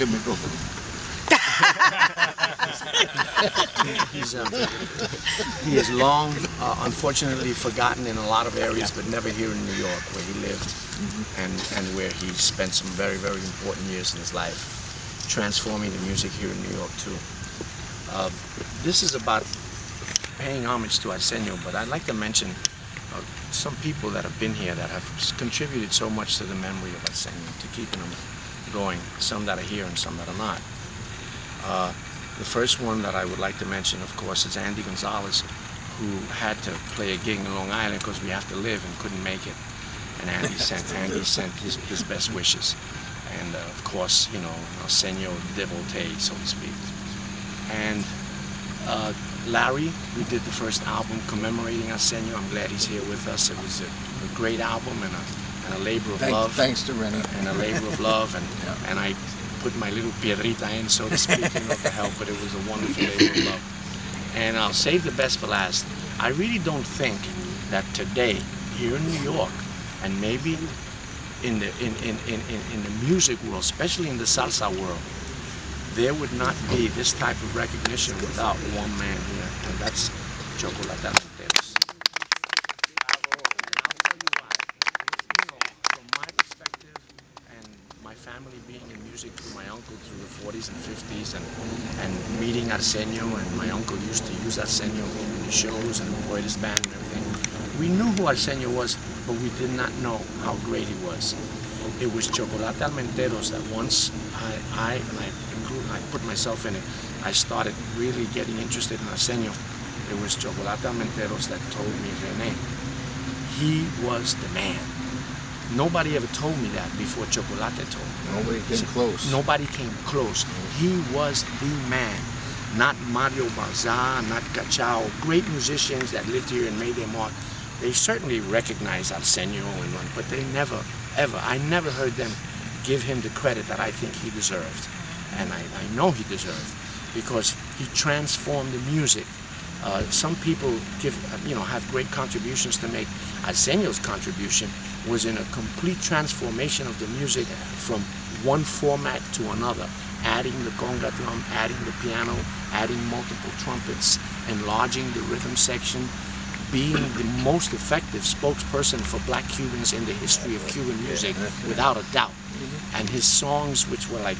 el micrófono. He is long, unfortunately, forgotten in a lot of areas, but never here in New York, where he lived, and where he spent some very, very important years in his life, transforming the music here in New York too. This is about paying homage to Arsenio, but I'd like to mention some people that have been here that have contributed so much to the memory of Arsenio, to keeping them going, some that are here and some that are not. The first one that I would like to mention, of course, is Andy Gonzalez, who had to play a gig in Long Island because we have to live and couldn't make it. And Andy sent his best wishes. And of course, you know, Arsenio devotee, so to speak. And Larry, who did the first album commemorating Arsenio, I'm glad he's here with us. It was a great album and a labor of love. Thanks to Rene. And a labor of love, and I put my little piedrita in, so to speak, you know, to help, but it was a wonderful labor of love. And I'll save the best for last. I really don't think that today, here in New York, and maybe in the music world, especially in the salsa world, there would not be this type of recognition without one man here, and that's Chocolate Almenteros. Family being in music through my uncle through the 40s and 50s and meeting Arsenio, and my uncle used to use Arsenio in the shows and employed his band and everything. We knew who Arsenio was, but we did not know how great he was. It was Chocolate Almenteros that once I put myself in it, I started really getting interested in Arsenio. It was Chocolate Almenteros that told me, Rene, he was the man. Nobody ever told me that before Chocolate told me. Nobody came close. Nobody came close. He was the man. Not Mario Barzal, not Cachao, great musicians that lived here and made their mark. They certainly recognized Arsenio, but they never, ever, I never heard them give him the credit that I think he deserved. And I know he deserved, because he transformed the music. Some people have great contributions to make. Arsenio's contribution was in a complete transformation of the music from one format to another, adding the conga drum, adding the piano, adding multiple trumpets, enlarging the rhythm section, being the most effective spokesperson for black Cubans in the history of Cuban music, without a doubt. And his songs, which were like,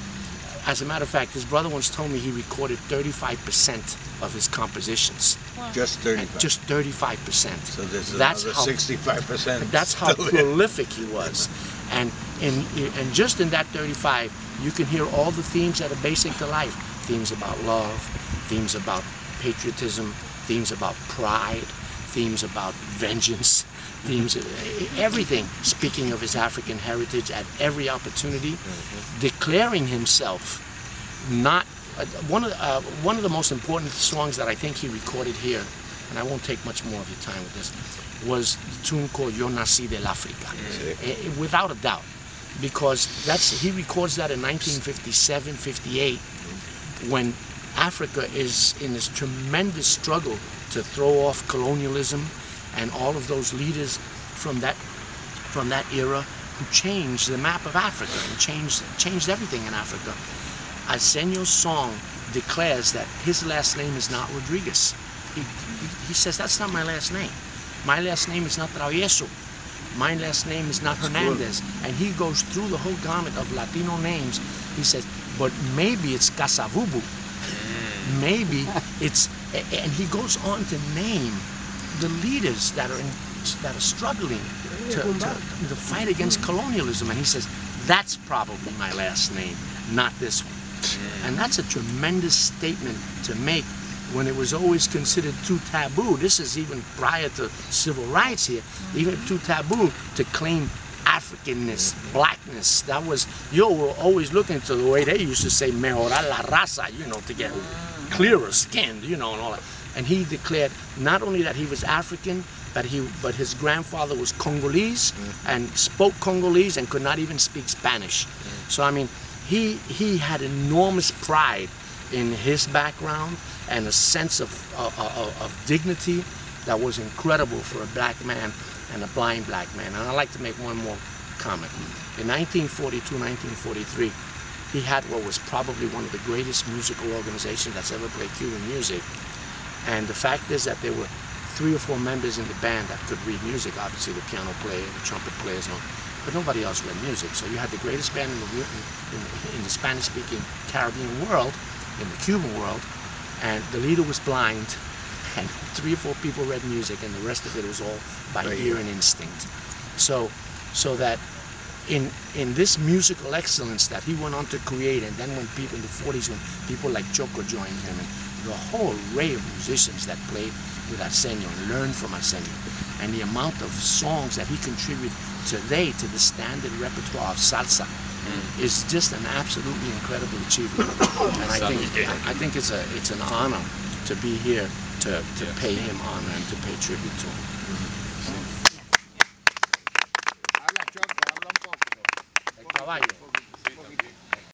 as a matter of fact, his brother once told me he recorded 35% of his compositions. Wow. Just 35%? Just 35%. So there's another 65%. That's how prolific he was. And just in that 35, you can hear all the themes that are basic to life. Themes about love, themes about patriotism, themes about pride, themes about vengeance, themes of everything, speaking of his African heritage at every opportunity, declaring himself not one of the most important songs that I think he recorded here, and I won't take much more of your time with this, was the tune called Yo Nací del África, without a doubt, because he records that in 1957, 58, when Africa is in this tremendous struggle to throw off colonialism and all of those leaders from that era who changed the map of Africa and changed everything in Africa. Arsenio's song declares that his last name is not Rodriguez. He says, that's not my last name. My last name is not Travieso. My last name is not Hernandez. And he goes through the whole gamut of Latino names. He says, but maybe it's Casavubu. Maybe it's, and he goes on to name the leaders that are struggling to fight against colonialism. And he says, that's probably my last name, not this one. And that's a tremendous statement to make when it was always considered too taboo. This is even prior to civil rights here, even too taboo to claim Africanness, blackness. That was, you were always looking to the way they used to say, mejorar la raza, you know, to get clearer skinned, you know, and all that. And he declared not only that he was African, but his grandfather was Congolese and spoke Congolese and could not even speak Spanish. So I mean, he had enormous pride in his background and a sense of dignity that was incredible for a black man and a blind black man. And I'd like to make one more comment. In 1942, 1943, he had what was probably one of the greatest musical organizations that's ever played Cuban music. And the fact is that there were 3 or 4 members in the band that could read music. Obviously the piano player, the trumpet players, but nobody else read music. So you had the greatest band in the Spanish-speaking Caribbean world, in the Cuban world, and the leader was blind, and 3 or 4 people read music, and the rest of it was all by ear and instinct. So that in this musical excellence that he went on to create, and then when people in the 40s, when people like Choco joined him, and the whole array of musicians that played with Arsenio and learned from Arsenio, and the amount of songs that he contributed today to the standard repertoire of salsa is just an absolutely incredible achievement. And I think it's an honor to be here to pay him honor and to pay tribute to him.